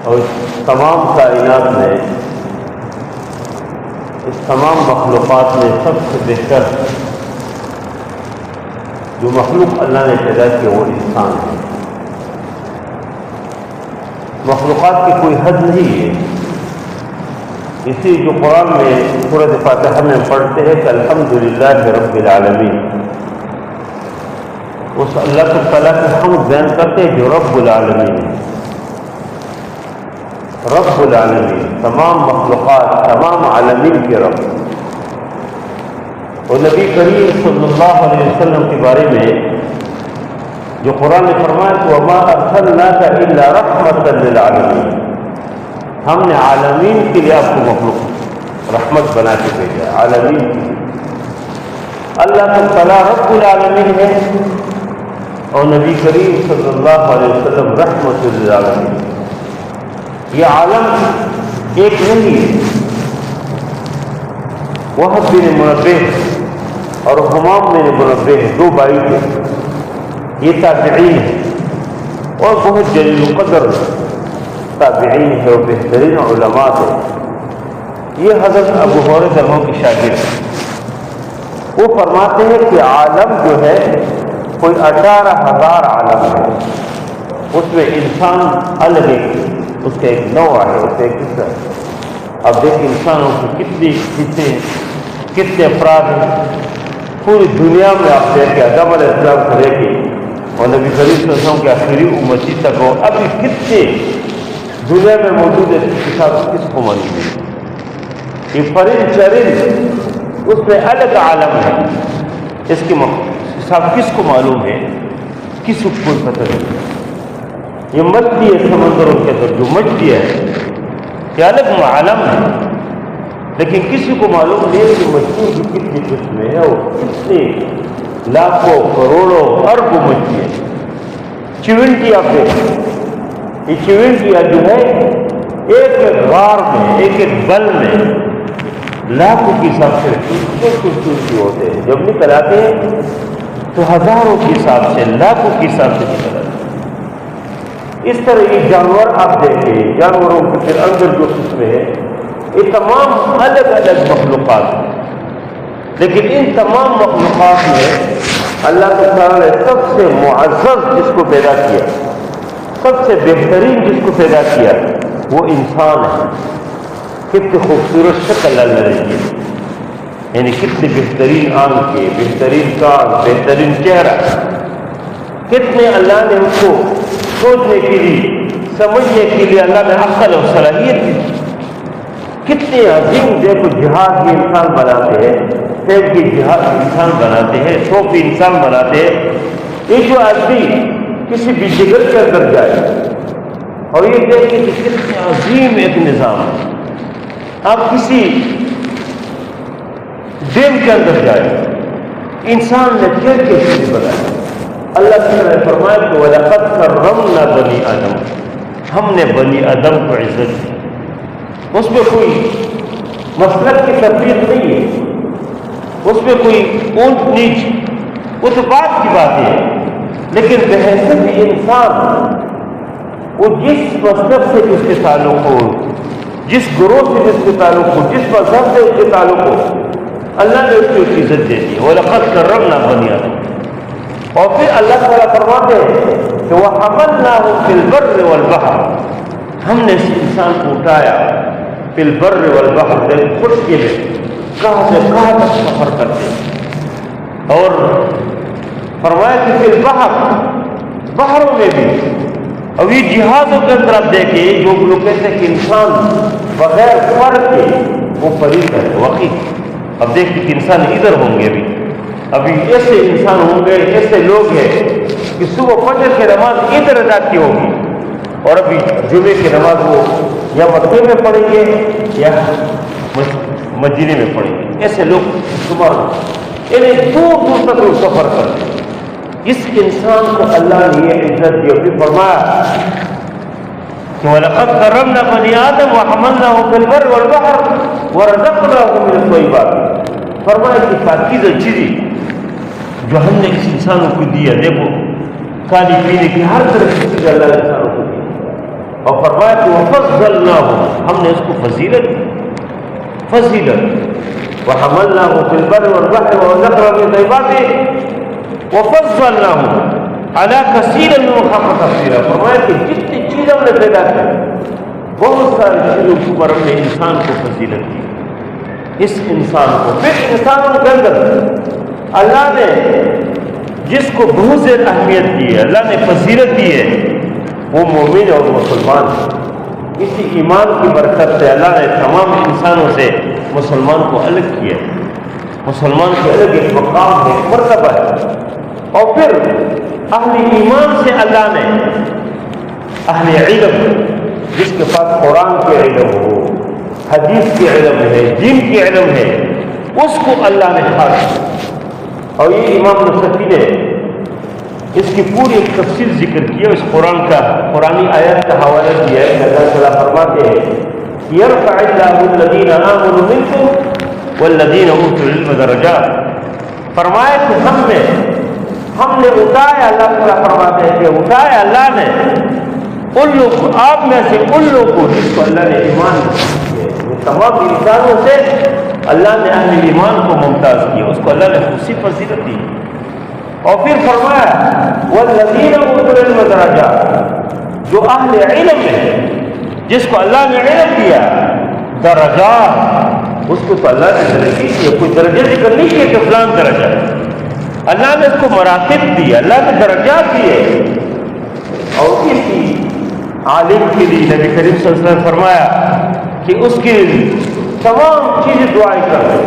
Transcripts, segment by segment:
اور اس تمام کائنات میں، اس تمام مخلوقات میں سب سے بہتر جو مخلوق اللہ نے پیدا کی وہ انسان ہے۔ مخلوقات کی کوئی حد نہیں ہے، اسی جو قرآن میں سورۃ فاتحہ میں پڑھتے ہیں کہ الحمدللہ رب العالمین، اس اللہ تعالیٰ کی حمد بیان کرتے ہیں جو رب العالمین ہے۔ رب العالمین، تمام مخلوقات، تمام عالمین کے رب۔ اور نبی کریم صلی اللہ علیہ وسلم کے بارے میں جو قرآن نے فرمایا کہ وَمَا أَرْسَلْنَاكَ إِلَّا رَحْمَةً لِلْعَالَمِينَ، ہم نے عالمین کے لیے آپ کو مخلوق رحمت بنا کے بھیجا ہے، عالمین کے لیے۔ اللہ تعالیٰ رب العالمین ہے اور نبی کریم صلی اللہ علیہ وسلم رحمت للعالمین۔ یہ عالم ایک نہیں ہے۔ وہب بن منبہ اور حمام بن منبہ دو بھائی تھے، یہ تابعین ہیں اور بہت جلیل القدر تابعین ہے اور بہترین علماء ہیں۔ یہ حضرت ابو ہریرہ کے شاگرد ہیں۔ وہ فرماتے ہیں کہ عالم جو ہے کوئی 18,000 عالم ہے، اس میں انسان الگ ہے، اس کا ایک نوع ہے، اس کا ایک حصہ ہے۔ اب دیکھیں انسانوں کی کتنی حصے، کتنے افراد ہیں پوری دنیا میں۔ آپ دیکھیں آدم علیہ السلام سے لے کے اور نبی کریم صلی اللہ علیہ وسلم کے آخری امتی تک ہو، ابھی کتنے دنیا میں موجود ہے، اس کے کس کو معلوم ہے؟ یہ پرند چرند اس میں الگ عالم ہے، اس کے حساب کس کو معلوم ہے؟ کس کو کوئی پتہ نہیں۔ یہ مچھلی ہے سمندروں کے اندر، جو مچھلی ہے یہ الگ عالم ہے، لیکن کسی کو معلوم نہیں ہے کہ مچھلیوں کی کتنی قسمیں ہیں اور کتنے لاکھوں کروڑوں اربوں مچھلی ہے۔ چیونٹیاں پہ یہ چیونٹیاں جو ہے ایک ایک غار میں، ایک ایک بل میں لاکھوں کے حساب سے خوبصورتی ہوتے ہیں، جب نکل آتے ہیں تو ہزاروں کے حساب سے، لاکھوں کے حساب سے نکل آتے ہیں۔ اس طرح یہ جانور آپ دیکھیں، جانوروں کے پھر اندر جو قسمیں ہیں یہ تمام الگ الگ مخلوقات ہیں، لیکن ان تمام مخلوقات میں اللہ تعالیٰ نے سب سے معزز جس کو پیدا کیا، سب سے بہترین جس کو پیدا کیا وہ انسان ہے۔ کتنی خوبصورت شکل اللہ نے دی، یعنی کتنی بہترین آنکھیں، بہترین کان، بہترین چہرہ، کتنے اللہ نے اس کو سوچنے کے لیے، سمجھنے کے لیے اللہ نے عقل اور صلاحیت دی۔ کتنے عظیم دیکھو جہاز بھی انسان بناتے ہیں، سیب کی جہاز انسان بناتے ہیں، سو بھی انسان بناتے ہیں۔ یہ جو آدمی کسی بھی جگہ کے اندر جائے اور یہ دیکھیں کہ کتنے عظیم ایک نظام ہے۔ آپ کسی ڈیم کے اندر جائے، انسان نے کھیل کے چیز بنائی۔ اللہ تعالیٰ نے فرمایا کہ وَلَقَدْ كَرَّمْنَا بَنِي آدَمَ، ہم نے بنی آدم کو عزت دی۔ اس میں کوئی مسلک کی تفریق نہیں ہے، اس میں کوئی اونچ نیچ، وہ تو بات کی باتیں ہیں، لیکن بحیثیت انسان وہ جس مسلک سے جس کے تعلق ہو، جس گروہ سے جس کے تعلق ہو، جس مذہب سے اس کے تعلق ہو، اللہ نے اس کو ایک عزت دے دی۔ وَلَقَدْ كَرَّمْنَا بَنِي آدَمَ۔ اور پھر اللہ تعالیٰ فرماتے ہیں کہ وَحَمَلْنَاهُ فِي الْبَرِّ وَالْبَحْرِ، ہم نے اس انسان کو اٹھایا فی البر والبحر، خشکی میں کہاں سے کہاں تک سفر کرتے ہیں، اور فرمایا کہ فی البحر، بحروں میں بھی۔ اب یہ جہازوں کے اندر آپ دیکھیں، جو لوگ کہتے ہیں کہ انسان بغیر پر کے وہ فرید ہے، واقعی اب دیکھیں کہ انسان ادھر ہوں گے، ابھی ایسے انسان ہوں گے، ایسے لوگ ہیں کہ صبح فجر کی نماز ادھر ادا کی ہوگی اور ابھی جمعے کی نماز وہ یا مکے میں پڑھیں گے یا مدینے میں پڑھیں گے، ایسے لوگ شمار یعنی دور دور تک وہ سفر کرتے ہیں۔ اس انسان کو اللہ نے یہ عزت دی اور فرمایا کہ وَلَقَدْ كَرَّمْنَا بَنِي آدَمَ وَحَمَلْنَاهُمْ فِي الْبَرِّ وَالْبَحْرِ وَرَزَقْنَاهُم مِّنَ الطَّيِّبَاتِ، فرمایا کہ پاکیزہ چیزیں جو ہم نے اس انسانوں کو دیا، دیکھو کھانے پینے کی ہر طرح کی چیز اللہ نے انسانوں کو دی، اور فرمایا کہ وفضلناہ، ہم نے اس کو فضیلت دی، فضیلت، وحملناہ فی البر والبحر ورزقناہ من الطیبات وفضلناہ علی کثیر ممن خلقنا تفضیلا، فرمایا کہ جتنی چیز ہم نے پیدا کی بہت ساری چیزوں کے اوپر ہم نے انسان کو فضیلت دی، اس انسان کو، پھر انسانوں کے اندر اللہ نے جس کو بہت زیادہ اہمیت دی ہے، اللہ نے فضیلت دی ہے، وہ مومن اور مسلمان۔ اسی ایمان کی برکت سے اللہ نے تمام انسانوں سے مسلمان کو الگ کیا، مسلمان کے الگ ایک مقام ہے، ایک مرتبہ ہے۔ اور پھر اہل ایمان سے اللہ نے اہل علم، جس کے پاس قرآن کے علم ہو، حدیث کے علم ہے، دین کے علم ہے، اس کو اللہ نے خاص کیا۔ اور یہ امام نصفی نے اس کی پوری ایک تفصیل ذکر کی ہے، اس قرآن کا قرآنی آیت کا حوالہ دیا ہے کہ اللہ تعالیٰ فرماتے ہیں یرفع اللہ الذین آمنوا منکم والذین اوتوا العلم درجات، فرمایا کہ ہم نے اٹھایا، اللہ تعالیٰ فرماتے ہیں کہ اٹھایا اللہ نے ان لوگ کو، آپ میں سے ان لوگوں کو جس کو اللہ نے ایمان دیا، تمام انسانوں سے اللہ نے اہل ایمان کو ممتاز کیا، اس کو اللہ نے خصوصی فضیلت دی۔ اور پھر فرمایا والذین اوتوا العلم درجات، جو اہل علم ہے، جس کو اللہ نے علم دیا، درجات، اس کو تو اللہ نے درجے دیے، کوئی درجے ذکر نہیں کیا کہ فلان درجہ، اللہ نے اس کو مراتب دیے، اللہ نے درجات دیے۔ اور اسی عالم کے لیے نبی کریم صلی اللہ علیہ وسلم نے فرمایا کہ اس کی تمام چیزیں دعائیں کر دیں،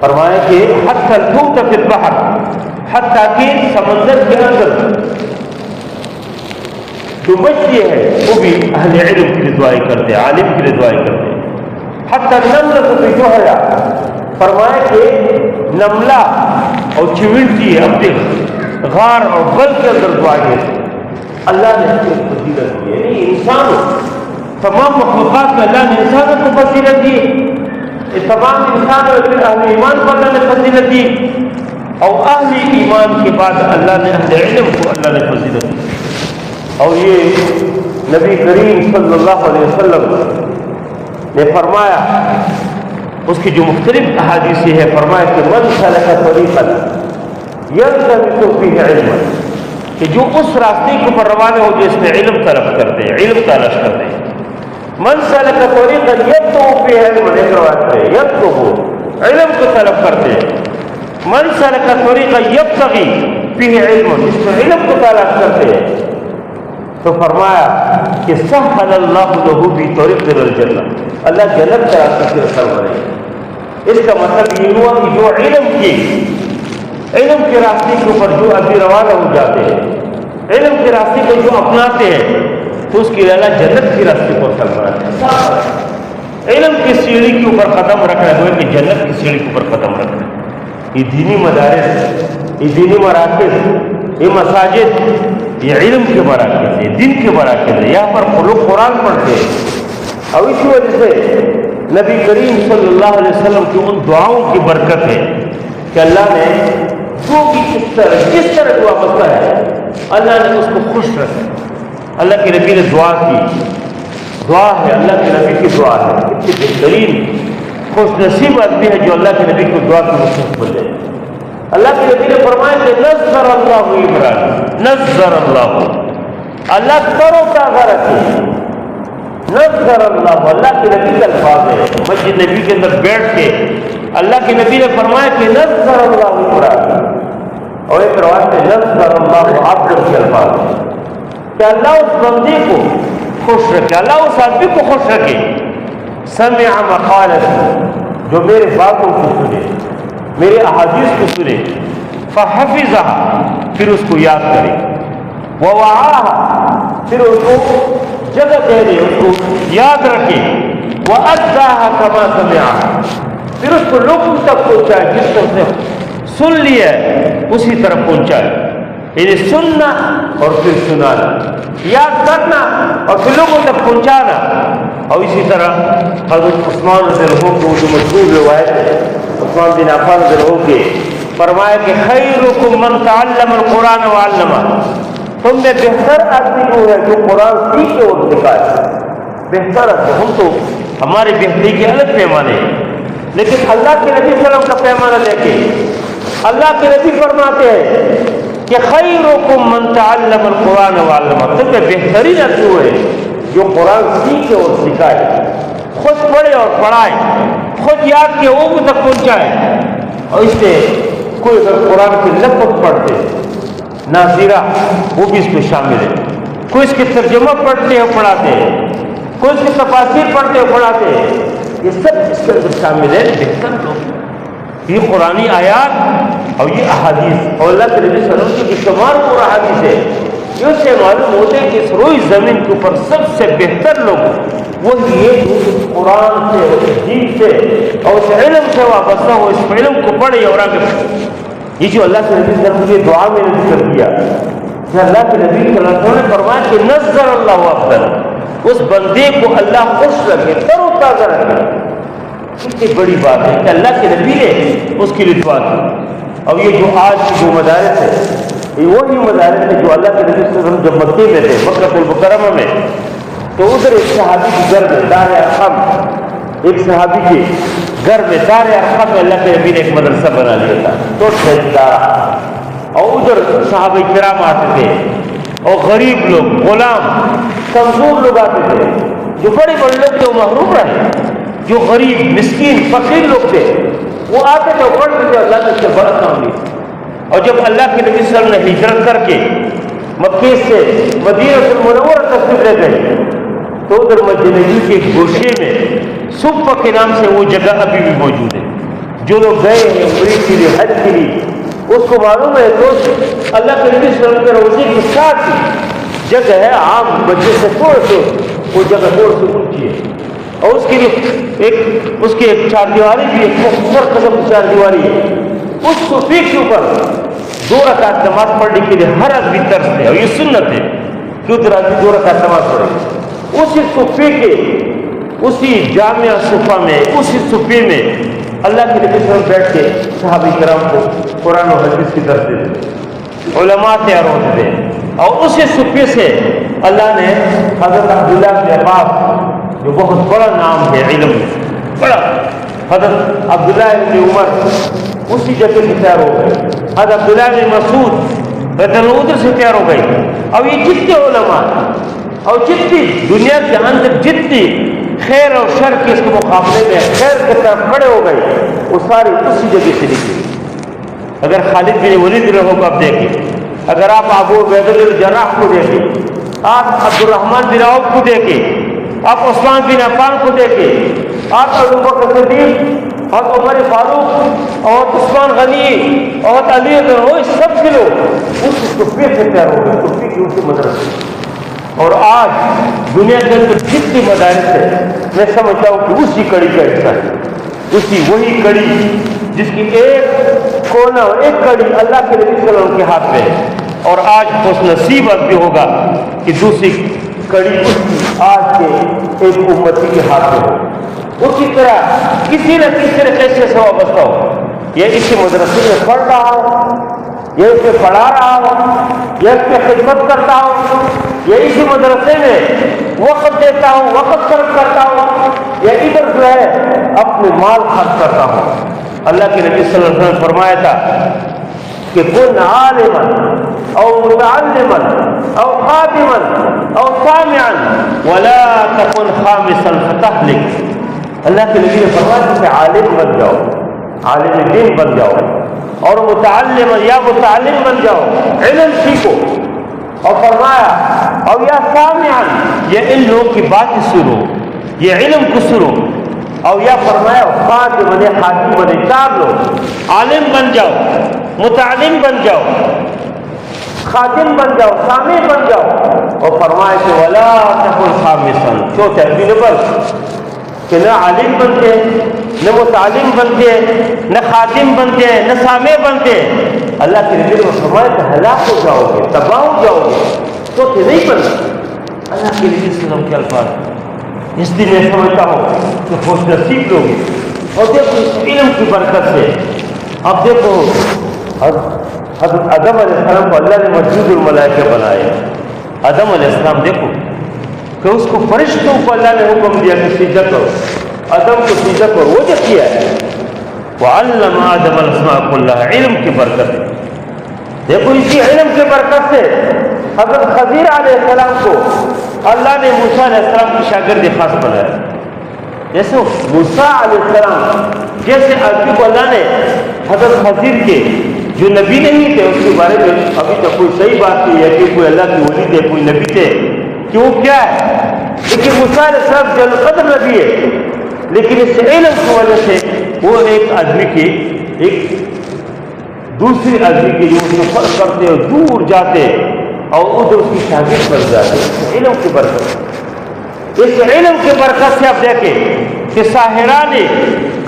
فرمایا کہ حتی الحوت فی البحر، حتیٰ کہ سمندر کے اندر جو مچھلی ہے وہ بھی اہل علم کے لیے دعائیں کرتے ہیں، عالم کے لیے دعائیں کرتے ہیں۔ حتیٰ النملۃ فی جحرها، فرمایا کہ نملہ اور چیونٹی اپنے غار اور بل کے اندر دعائیں کرتے ہیں، اللہ نے اس کو فضیلت دی ہے۔ یعنی انسان، تمام مخلوقات میں اللہ نے انسانوں کو فضیلت دی، تمام انسانوں پھر اہل ایمان کو اللہ نے فضیلت دی، اور اہل ایمان کے بعد اللہ نے اہل علم کو اللہ نے فضیلت دی۔ اور یہ نبی کریم صلی اللہ علیہ وسلم نے فرمایا، اس کی جو مختلف احادیث ہے، فرمایا کہ من سلک طریقا یلتمس فیہ علما، کہ جو اس راستے کے اوپر روانہ ہو جس میں علم طلب کرتے ہیں، علم تلاش کرتے ہیں، من سلک طریقا یبتغی فیہ علما، ایک روایت ہے یبتغی، علم کو طلب کرتے ہیں، من سلک طریقا یبتغی فیہ علما، اس میں علم کو تلاش کرتے ہیں، تو فرمایا کہ سہل اللہ لہ بطریق الجنہ، اللہ جنت کا راستے سے رسل بنے۔ اس کا مطلب یہ ہوا کہ جو علم کے راستے کے اوپر جو ابھی روانہ ہو جاتے ہیں، علم کے راستے کو جو اپناتے ہیں، تو اس کے لیے اللہ جنت کے راستے کو رسل بناتے ہیں۔ علم کی سیڑھی کے اوپر قدم رکھنا ہے کہ جنت کی سیڑھی کے اوپر قدم رکھنا ہے۔ یہ دینی مدارس، یہ دینی مراکز، یہ مساجد، یہ علم کے مراکز ہے، دین کے مراکز ہے، یہاں پر لوگ قرآن پڑھتے ہیں۔ اور اسی وجہ سے نبی کریم صلی اللہ علیہ وسلم کی ان دعاؤں کی برکت ہے کہ اللہ نے جو بھی جس طرح دعا مانگتا ہے اللہ نے اس کو خوش رکھا۔ اللہ کے نبی نے دعا کی، دعا ہے اللہ کے نبی کی دعا ہے، اتنی بہترین خوش نصیب آدمی ہے جو اللہ کے نبی کی دعا کی مصروف بن جائے۔ اللہ کے نبی نے فرمایا کہ نظر اللہ ابراہیم، نظر اللہ ترو تازہ رکھے، نظر اللہ کے نبی کا الفاظ ہے، مسجد نبی کے اندر بیٹھ کے اللہ کے نبی نے فرمایا کہ نظر اللہ ابراہیم، اور ایک روایت ہے نظر اللہ عبد کے الفاظ ہے کہ اللہ اس بندے کو خوش رکھے، اللہ اس آدمی کو خوش رکھے، سمع مقالتی، جو میرے باتوں کو سنے، میرے احادیث کو سنے، فحفظها، پھر اس کو یاد کرے، ووعاها، پھر اس کو جگہ دے دے، اس کو یاد رکھے، وأداها كما سمعها، پھر اس کو لوگوں تک پہنچائے جس طرح سے سن لیا اسی طرح پہنچائے، یعنی سننا اور پھر سنانا، یاد کرنا اور پھر لوگوں تک پہنچانا۔ اور اسی طرح حضرت عثمان رضی اللہ عنہ کو جو مشہور روایت ہے، عثمان بن عفان رضی اللہ عنہ کے فرمایا کہ خیرکم من تعلم القرآن وعلمہ، تم میں بہتر آدمی وہ ہے جو قرآن سیکھے اور سکھائے، بہتر ہے۔ ہم تو ہمارے بہتری کے الگ پیمانے ہیں، لیکن اللہ کے نبی صلی اللہ علیہ وسلم کا پیمانہ لے کے اللہ کے نبی فرماتے ہیں کہ خیرکم من تعلم القرآن وعلمہ، تم میں بہترین آدمی وہ ہے جو قرآن سیکھے اور سکھائے، خود پڑھے اور پڑھائے، خود یاد کے وہ تک پہنچائے۔ اور اس سے کوئی اگر قرآن کے لفظ پڑھتے ناظرہ وہ بھی اس میں شامل ہے، کوئی اس کے ترجمہ پڑھتے اور پڑھاتے ہیں، کوئی اس کی تفاسیر پڑھتے اور پڑھاتے ہیں، یہ سب اس کے اندر شامل ہے۔ بہتر لوگ یہ قرآنی آیات اور یہ احادیث اور اللہ کے نبی صلی اللہ علیہ وسلم کی شمار اور احادیث ہے، یہ اس سے معلوم ہوتے ہیں کہ اس روئی زمین کے اوپر سب سے بہتر لوگ وہی ہے جو قرآن سے اور دین سے اور اس علم سے وابستہ ہو، اس علم کو پڑھے اور آگے بڑھے۔ یہ جو اللہ کے نبی صلی اللہ علیہ وسلم کی دعا میں نے ذکر کیا کہ اللہ کے نبی صلی اللہ علیہ وسلم نے فرمایا کہ نظر اللہ افضل، اس بندے کو اللہ خوش رکھے، تر و تازہ رکھے۔ کتنی بڑی بات ہے کہ اللہ کے نبی نے اس کی دعا کی۔ اور یہ جو آج کی جو مدارس ہے یہ وہی مدارس ہے جو اللہ کے نبی صلی اللہ علیہ وسلم جب مکے میں تھے، مکہ المکرمہ میں، تو ادھر ایک صحابی کے گھر میں دار ارقم، ایک صحابی کے گھر میں دار ارقم میں اللہ کے نبی نے ایک مدرسہ بنا لیا تھا، تو ادارہ، اور ادھر صحابہ کرام آتے تھے اور غریب لوگ، غلام، کمزور لوگ آتے تھے، جو بڑے بڑے لوگ تھے وہ محروم رہے، جو غریب مسکین فقیر لوگ تھے وہ آتے تھے اور پڑھتے تھے، اللہ نے اس سے بڑا کام لیا۔ اور جب اللہ کے نبی صلی اللہ علیہ وسلم نے ہجرت کر کے مکے سے مدینہ المنورہ تشریف لے گئے تو ادھر مسجد نبوی کے ایک گوشے میں صفہ کے نام سے وہ جگہ ابھی بھی موجود ہے۔ جو لوگ گئے ہیں عمرے کے لیے، حج کے لیے، اس کو معلوم ہے تو اللہ کے نبی صلی اللہ علیہ وسلم کے روضے کے ساتھ جگہ ہے، عام مسجد سے تھوڑے سے وہ جگہ تھوڑی سی اونچی ہے، اور اس کے لیے اس کی ایک چار دیواری بھی، ایک خوبصورت قسم کی چار دیواری ہے۔ اس صفے کے اوپر 2 رکعت نماز پڑھنے کے لیے ہر آدمی ترس ہے، اور یہ سنت ہے کہ ادھر آدمی 2 رکعت نماز پڑھے۔ اسی صفے کے اسی جامعہ صفہ میں، اسی صفے میں اللہ کے نبی صلی اللہ علیہ وسلم بیٹھ کے صحابہ کرام کو قرآن و حدیث کی درس دیتے، علماء تیار ہوتے تھے، اور اسی صفے سے اللہ نے حضرت عبداللہ بن عباس جو بہت بڑا نام ہے علم میں، بڑا، حضرت عبداللہ بن عمر اسی جگہ سے تیار ہو گئے، حضرت عبداللہ بن مسعود رضی اللہ عنہ سے تیار ہو گئے۔ اب یہ جتنے علماء اور جتنی دنیا کے اندر جتنی خیر اور شر کے اس کے مقابلے میں خیر کی طرف کھڑے ہو گئے، وہ سارے اسی جگہ سے نکلے۔ اگر خالد بن ولید رہو کو آپ دیکھیں، اگر آپ ابو عبیدہ بن الجراح کو دیکھیں، آپ عبد الرحمن بن عوف کو دیکھیں، آپ عثمان بن عفان کو دیکھیں، آپ ابو بکر صدیق اور عمر فاروق اور عثمان غنی اور علی وہ سب کے لوگ اس صفے سے تیار ہو گئے، صفے کی اسی مدرسے۔ اور آج دنیا کے اندر جتنی مدارس ہے میں سمجھتا ہوں کہ اسی کڑی کا حصہ ہے، اسی وہی کڑی جس کی ایک کونا ایک کڑی اللہ کے نبی صلی اللہ علیہ وسلم کے ہاتھ میں ہے، اور آج خوش نصیب بھی ہوگا کہ دوسری کڑی اس کی آج کے ایک امتی کے ہاتھ میں ہو، اسی طرح کسی نہ کسی طریقے سے وابستہ ہو، یہ اسی مدرسے میں پڑھ رہا ہو، یہ اس پہ پڑھا رہا ہوں، یہ اس پہ خدمت کرتا ہوں، یہ اسی مدرسے میں وقت دیتا ہوں، وقت صرف کرتا ہوں، یا ادھر جو ہے اپنے مال خرچ کرتا ہوں۔ اللہ کے نبی صلی اللہ علیہ وسلم فرمایا تھا کہ کن عالما او متعلما او خادما او سامعا ولا تكن خامسا فتهلك۔ اللہ کے نبی نے فرمایا کہ عالم بن جاؤ، عالم دین بن جاؤ، اور متعلم یا متعلم بن جاؤ، علم سیکھو، اور فرمایا اور یا سامعان، یہ ان لوگوں کی بات سنو، یہ علم کو سنو، اور یا فرمایا خادم بنے، خادم بنے، 4 لوگ، عالم بن جاؤ، متعلم بن جاؤ، خادم بن جاؤ، سامع بن جاؤ، اور فرمایا کہ ولا تكن خامسا، چوتھا نمبر کہ نہ عالم بنتے، نہ متعلم بنتے، نہ خادم بنتے، نہ سامع بنتے، اللہ کے نبی نے فرمایا کہ ہلاک ہو جاؤ گے، تباہ ہو جاؤ گے، تو نہیں بننا۔ اللہ کے نبی صلی اللہ علیہ وسلم کے الفاظ، اس لیے میں سمجھتا ہوں کہ خوش نصیب لوگ ہیں۔ اور دیکھو اس علم کی برکت سے، اب دیکھو حضرت آدم علیہ السلام کو اللہ نے مسجود الملائکہ بنایا. آدم علیہ السلام دیکھو کہ اس کو فرشتوں کو اللہ نے حکم دیا کہ سجدہ کرو، آدم کو سجدہ کرو، وہ جو کیا ہے وَعَلَّمَ آدَمَ الْأَسْمَاءَ كُلَّهَا، علم کی برکت ہے. دیکھو اسی علم کی برکت سے حضرت خضر علیہ السلام کو اللہ نے موسیٰ علیہ السلام کی شاگرد خاص بنایا. جیسے موسیٰ علیہ السلام جیسے آدمی کو اللہ نے حضرت خضر کے جو نبی نہیں تھے اس کے بارے میں ابھی تک کوئی صحیح بات نہیں ہے کہ کوئی اللہ کی ولی تھے، کوئی نبی تھے کہ وہ کیا ہے، لیکن موسیٰ علیہ السلام جل قدر نبی ہے، لیکن اس علم کی وجہ سے وہ ایک آدمی کی ایک دوسری آدمی کے جو سفر کرتے اور دور جاتے اور ادھر اس کی شاگرد بن جاتے. علم کی برکت، اس علم کی برکت سے آپ دیکھیں کہ ساحران نے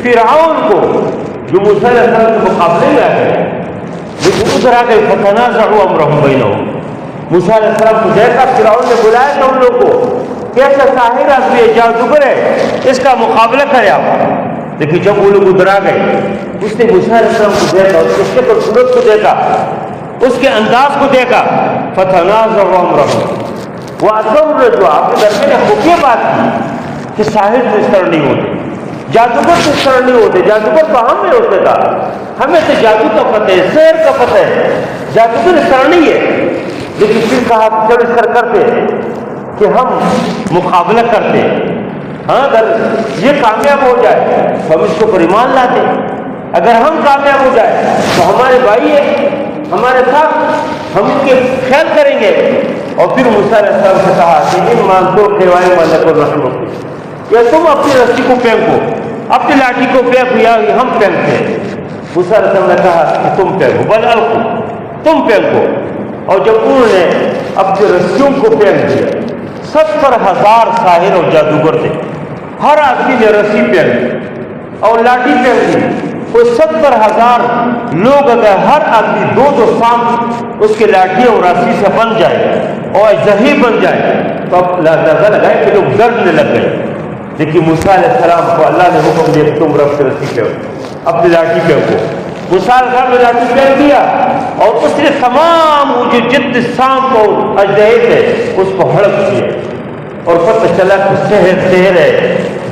فرعون کو جو موسیٰ علیہ السلام کے مقابلے میں آئے لیکن ادھر آ گئے فتنازعوا امرهم بینہم. موسیٰ علیہ السلام کو دیکھا فرعون نے بلایا تھا ان لوگوں کو کہ ایسا ساحر آدمی ہے، جادوگر ہے، اس کا مقابلہ کرے آپ. لیکن جب وہ لوگ ادھر آ گئے اس نے موسیٰ علیہ السلام کو دیکھا، اس کے شکل صورت کو دیکھا، اس کے انداز کو دیکھا، فتنازعوا امرهم، وہ جو آپ کے درمیان خفیہ بات کی کہ ساحر تو اس طرح نہیں ہوتے، جادوگر تو اس طرح نہیں ہوتے، جادوگر تو ہم نہیں ہوتے تھا، ہمیں تو جادو کا پتہ ہے، سحر کا پتہ ہے، جادوگر اس طرح نہیں ہے. لیکن پھر کہا کہ چلو اس طرح کرتے کہ ہم مقابلہ کرتے، ہاں اگر یہ کامیاب ہو جائے تو ہم اس کو پر ایمان لاتے، اگر ہم کامیاب ہو جائے تو ہمارے بھائی ہیں ہمارے ساتھ، ہم ان کے خیال کریں گے. اور پھر موسیٰ علیہ السلام سے کہا کہ ان مانتو کھیوائے مالک اور رحمت، یا تم اپنی رسی کو پھینکو، اپنی لاٹھی کو پھینکو یا ہم پھینکتے ہیں. موسیٰ علیہ السلام نے کہا کہ تم پھینکو، بل القوا، تم پھینکو. اور جب انہوں نے اپنی رسیوں کو پھینک دیا، 70,000 ساحر اور جادوگر تھے، ہر آدمی نے رسی پھینک اور لاٹھی پھینک دی. وہ 70,000 لوگ اگر ہر آدمی 2 سانپ اس کے لاٹھی اور رسی سے بن جائے اور ذہین بن جائے تو اب اندازہ لگائے کہ لوگ ڈرنے لگ گئے. لیکن موسیٰ علیہ السلام کو اللہ نے حکم دیا کہ تم رب سے رسی پھینکو، اپنی لاٹھی پھینکو. موسیٰ علیہ السلام نے لاٹھی پھینک دیا اور اس نے تمام وہ جو جتنے سانپ اور اژدہے تھے اس کو ہڑپ دیا اور پتہ چلا کہ سحر ہے،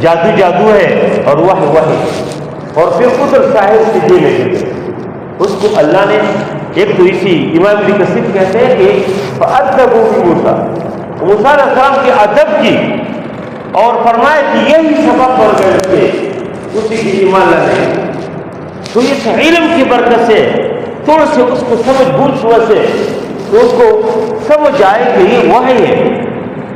جادو ہے اور وحی. اور پھر ادھر ساحر سے دینے لگے. اس کو اللہ نے ایک تو اسی امام ابن کثیر کہتے ہیں کہ فَأَدَّبُوا بِمُوسَىٰ، موسیٰ علیہ السلام کے ادب کی اور فرمایا کہ یہی سبب بن گئے تھے اسی کی ایمان لانے. تو اس علم کی برکت سے تھوڑے سے اس کو سمجھ بوجھ ہوا سے تو اس کو سمجھ آئے کہ یہ وحی ہے،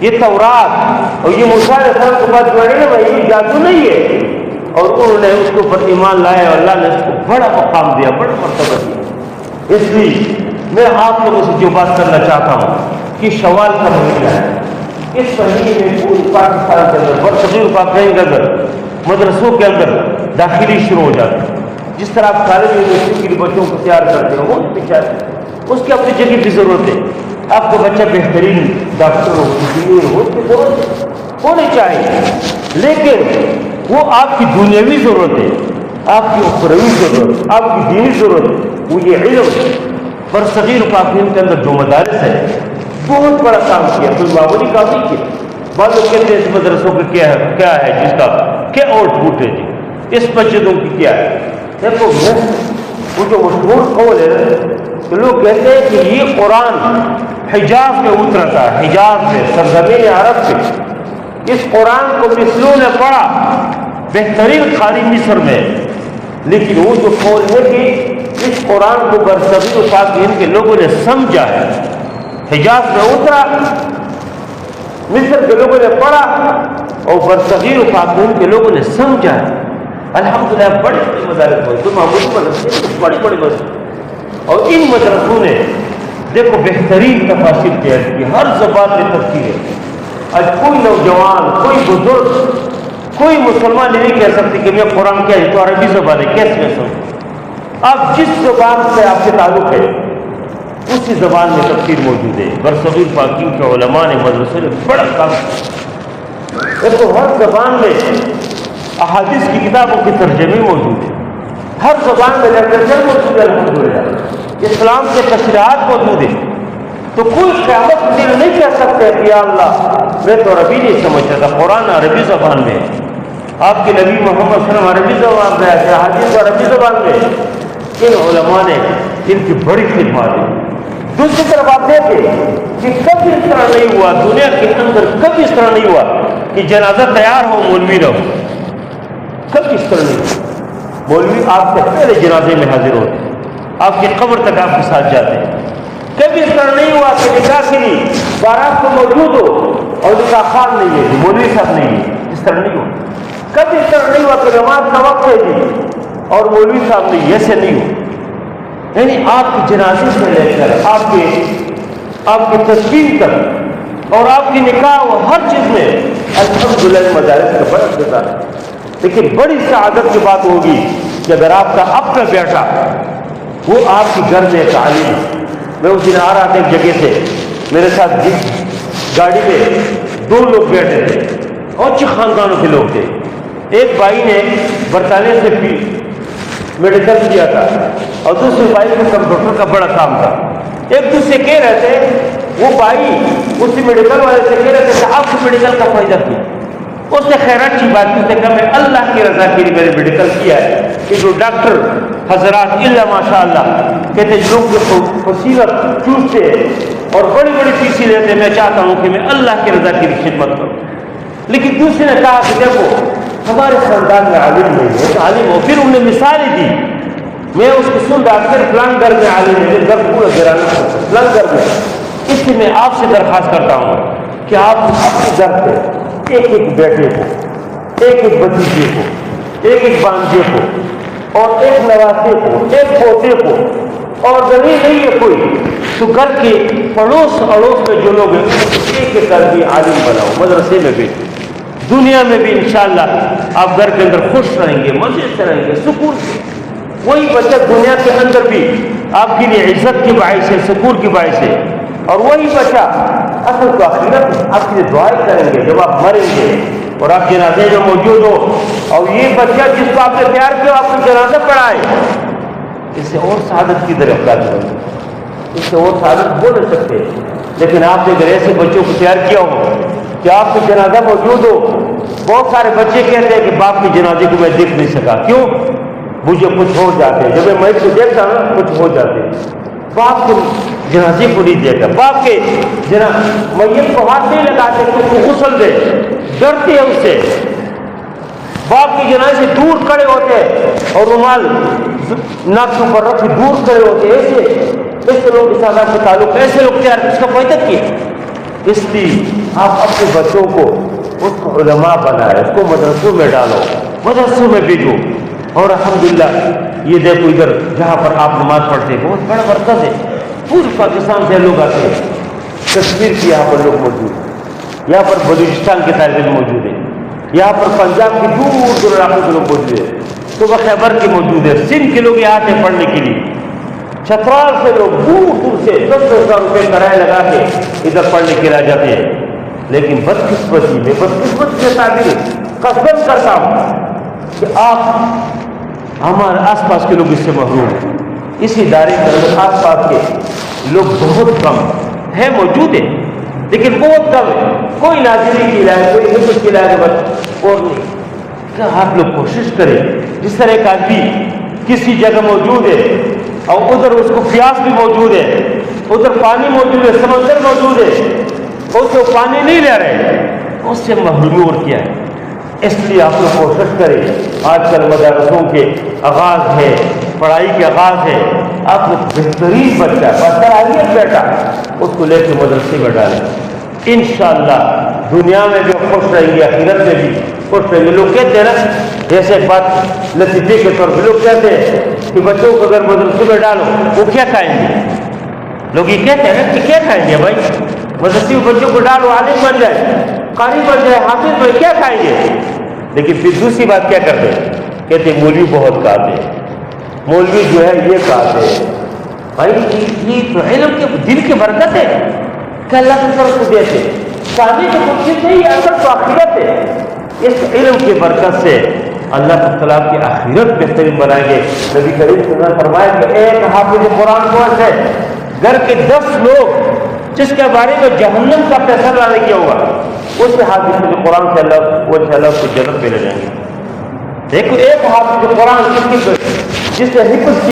یہ تورات اور یہ موسیٰ علیہ السلام کے بعد جو علم ہے یہ جادو نہیں ہے. اور انہوں نے اس کو پر ایمان لایا اور اللہ نے اس کو بڑا مقام دیا، بڑا مرتبہ دیا. اس لیے میں آپ لوگوں سے جو بات کرنا چاہتا ہوں کہ شوال کا مہینہ ہے، اس مہینے میں پوری پاکستان کے اندر برصغیر پاکستان کے اندر مدرسوں کے اندر داخلی شروع ہو جاتی ہے. جس طرح آپ کالج یونیورسٹی کے بچوں کو تیار کرتے ہیں وہ پیچھا اس کی اپنی جگہ کی ضرورت ہے. آپ کو بچہ بہترین ڈاکٹر ہو، انجینئر ہو، اس کی ضرورت ہونی چاہیے، لیکن وہ آپ کی دنیاوی ضرورت ہے، آپ کی اخروی ضرورت، آپ کی دینی ضرورت وہ یہ علم. برصغیر پاکستان کے اندر جو مدارس ہے بہت بڑا کام کیا، کوئی معمولی کام نہیں کیا. بعض لوگ کہتے ہیں اس مدرسوں کا کیا ہے جس کا کیا آؤٹ پٹ ہے جی، اس مسجدوں کی کیا ہے. دیکھو وہ جو مشہور قول ہے کہ لوگ کہتے ہیں کہ یہ قرآن حجاز میں اترا تھا، حجاز میں سرزمین عرب سے. اس قرآن کو مصریوں نے پڑھا، بہترین قاری مصر میں. لیکن وہ جو قول ہے کہ اس قرآن کو برصغیر پاکستان کے لوگوں نے سمجھا ہے، حجاز میں اترا، مصر کے لوگوں نے پڑھا اور برصغیر پاکستان کے لوگوں نے سمجھا ہے. الحمدللہ بڑے بڑے مدارس ہوئے، تو معمولی مدرسے بڑے بڑے مدرسے. اور ان مدرسوں نے دیکھو بہترین تفاسیر تیار کی، ہر زبان میں تفسیر ہے. آج کوئی نوجوان، کوئی بزرگ، کوئی مسلمان نہیں کہہ سکتے کہ میں قرآن کیا ہے تو عربی زبان ہے، کیسے میں سمجھ. آپ جس زبان سے آپ کے تعلق ہے اسی زبان میں تفسیر موجود ہے. برصغیر پاکستان کے علماء نے مدرسے نے بڑا کام کیا. دیکھو ہر زبان میں احادیث کی کتابوں کے ترجمے موجود ہیں، ہر زبان میں لٹریچر موجود ہے. الحمدللہ اسلام کے تشریحات موجود ہیں، تو کوئی قیامت کے دن نہیں کہہ سکتے کہ یا اللہ میں تو عربی نہیں سمجھتا تھا، قرآن عربی زبان میں، آپ کے نبی محمد صلی اللہ علیہ وسلم عربی زبان میں ہے، حدیث عربی زبان میں۔ ان علماء نے ان کی بڑی خدمات دی۔ دوسری طرف آپ دیکھیں کہ کبھی اس طرح نہیں ہوا، دنیا کے اندر کبھی اس طرح نہیں ہوا کہ جنازہ تیار ہو مولوی نہ ہو، کبھی اس طرح نہیں ہوا۔ مولوی آپ سے پہلے جنازے میں حاضر ہوتے، آپ کی قبر تک آپ کے ساتھ جاتے ہیں۔ کبھی اس طرح نہیں ہوا کہ نکاح کے لیے بارات کو موجود ہو اور نکاح خان نہیں ہے، مولوی صاحب نہیں ہے، اس طرح نہیں ہوا۔ کبھی اس طرح نہیں ہوا کہ نماز کا وقت ہے جی اور مولوی صاحب نہیں، ایسے نہیں ہو۔ یعنی آپ کی جنازے سے لے کر آپ کی تصویر تک اور آپ کی نکاح و ہر چیز میں الحمدللہ مدارس کا بڑا کردار ہے۔ لیکن بڑی سعادت کی بات ہوگی کہ اگر آپ کا اپنا بیٹا وہ آپ کے گھر میں ایک عالم ہے۔ میں اس دن آ رہا تھا ایک جگہ سے، میرے ساتھ گاڑی میں 2 لوگ بیٹھے تھے، اونچے خاندانوں کے لوگ تھے۔ ایک بھائی نے برطانیہ سے بھی میڈیکل کیا تھا اور دوسرے بھائی کو کمپیوٹر کا بڑا کام تھا۔ ایک دوسرے کہہ رہے تھے، وہ بھائی اسی میڈیکل والے سے کہہ رہے تھے کہ آپ کو میڈیکل کا فائدہ کیا؟ اس نے خیر اچھی بات کی، اس نے کہا میں اللہ کی رضا کے لیے میں نے میڈیکل کیا ہے کہ جو ڈاکٹر حضرات اللہ ماشاء اللہ کہتے ہیں لوگ جو فصیلت چوستے اور بڑی بڑی فیسیں لیتے، میں چاہتا ہوں کہ میں اللہ کی رضا کے لیے خدمت کروں۔ لیکن دوسرے نے کہا کہ دیکھو ہمارے خاندان میں عالم نہیں ہے، عالم ہو۔ پھر انہوں نے مثالیں دی، میں اس کی سن رہا پھر فلان گھر میں عالم ہے، گھر پورا گرانا فلان گھر میں۔ اس لیے میں آپ سے درخواست کرتا ہوں کہ آپ اپنے گھر سے ایک ایک بیٹے کو، ایک ایک بھتیجے کو، ایک ایک بانجے کو اور ایک نواسے کو، ایک پوتے کو، اور غریب نہیں ہے کوئی تو گھر کے پڑوس اڑوس میں جو لوگ ہیں ایک ایک کر بھی عالم بناؤ، مدرسے میں بھی، دنیا میں بھی انشاءاللہ آپ گھر کے اندر خوش رہیں گے، مزے سے رہیں گے، سکون سے۔ وہی بچہ دنیا کے اندر بھی آپ کے لیے عزت کے باعث ہے، سکون کے باعث ہے، اور وہی بچہ اصل تو آخرت آپ کے لیے دعائیں کریں گے جب آپ مریں گے اور آپ جنازے میں موجود ہو، اور یہ بچہ جس کو آپ نے پیار کیا آپ کو جنازہ پڑھائے، اس سے اور سعادت کی طرف کا ہے، اس سے اور سعادت بول نہیں سکتے۔ لیکن آپ نے اگر ایسے بچوں کو تیار کیا ہو کہ آپ کا جنازہ موجود ہو، بہت سارے بچے کہتے ہیں کہ باپ کے جنازے کو میں دیکھ نہیں سکا، کیوں؟ مجھے کچھ ہو جاتے، جب میں میت کو دیکھتا ہوں نا کچھ ہو جاتے، باپ کے جنازے کو نہیں دیکھا، باپ کے میت کو ہاتھ نہیں لگاتے، اس کو غسل دے، ڈرتے ہیں اس سے، باپ کے جنازے سے دور کھڑے ہوتے اور رومال ناک پر رکھ دور کھڑے ہوتے۔ ایسے لوگ کے ساتھ آپ کا تعلق، ایسے لوگ تیار اس کا فائدہ کیا؟ اس لیے آپ اپنے بچوں کو اس کو علماء بنائے، اس کو مدرسوں میں ڈالو، مدرسوں میں بھیجو۔ اور الحمدللہ یہ دیکھو ادھر جہاں پر آپ نماز پڑھتے ہیں بہت بڑا مرکز ہے، پورے پاکستان سے لوگ آتے ہیں، کشمیر کے یہاں پر لوگ موجود ہیں، یہاں پر بلوچستان کے طالب علم موجود ہیں، یہاں پر پنجاب کی دور دور علاقوں کے لوگ موجود ہیں، صبح خیبر کے موجود ہیں، سندھ کے لوگ یہاں آتے ہیں پڑھنے کے لیے، چترال سے لوگ دور دور سے 10,000 روپے کرایہ لگا کے ادھر پڑھنے کے لیے آ جاتے ہیں۔ لیکن بدقسمتی میں بدقسمتی سے تعبیر قسم کرتا ہوں کہ آپ ہمارے آس پاس کے لوگ اس سے محروم ہیں۔ اس ادارے کے اندر آس پاس کے لوگ بہت کم ہیں، موجود ہیں لیکن بہت کم ہے، کوئی ناظری کی لائے، کوئی حفظ کی لائے بس اور نہیں۔ کیا آپ لوگ کوشش کریں، جس طرح ایک آدمی کسی جگہ موجود ہے اور ادھر اس کو پیاس بھی موجود ہے، ادھر پانی موجود ہے، سمندر موجود ہے، اس کو پانی نہیں لے رہے، اس سے محرومی اور کیا ہے؟ اس لیے آپ لوگ کوشش کریں، آج کل مدارسوں کے آغاز ہے، پڑھائی کے آغاز ہے، آپ لوگ بہترین بچہ بہترین بیٹا اس کو لے کے مدرسے میں ڈالیں، انشاءاللہ دنیا میں بھی خوش رہیں گے، آخرت میں بھی خوش رہیں گے۔ لوگ کہتے ہیں نا، جیسے بات لطیفے کے طور پہ لوگ کہتے ہیں کہ بچوں کو اگر مدرسے میں ڈالو وہ کیا کھائیں گے؟ لوگ یہ کہتے ہیں نا کہ کیا کھائیں گے بھائی، مدرسے میں بچوں کو ڈالو، عالم بن جائے، قاری بن جائے، حافظ بن، کیا کھائیں گے؟ لیکن پھر دوسری بات کیا کرتے ہیں؟ کہتے ہیں مولوی بہت کہتے ہیں، مولوی جو ہے یہ کہتے ہیں۔ بھائی یہ تو علم کے دل کی برکت ہے کہ اللہ کی طرف سے دیتے، شادی تو کچھ چیز نہیں ہے، اصل تو آخرت ہے۔ اس علم کی برکت سے اللہ تعالیٰ کی آخرت بہترین بنائیں گے۔ نبی کریم صلی اللہ علیہ وسلم نے فرمایا کہ ایک حافظ قرآن کون ہے؟ گھر کے 10 لوگ جس کے بارے میں جہنم کا فیصلہ نہیں کیا ہوگا، اس حافظ قرآن سے اللہ وہ انشاءاللہ اس کو جنت میں لے جائیں گے۔ دیکھو ایک حافظ قرآن جس سے حفظ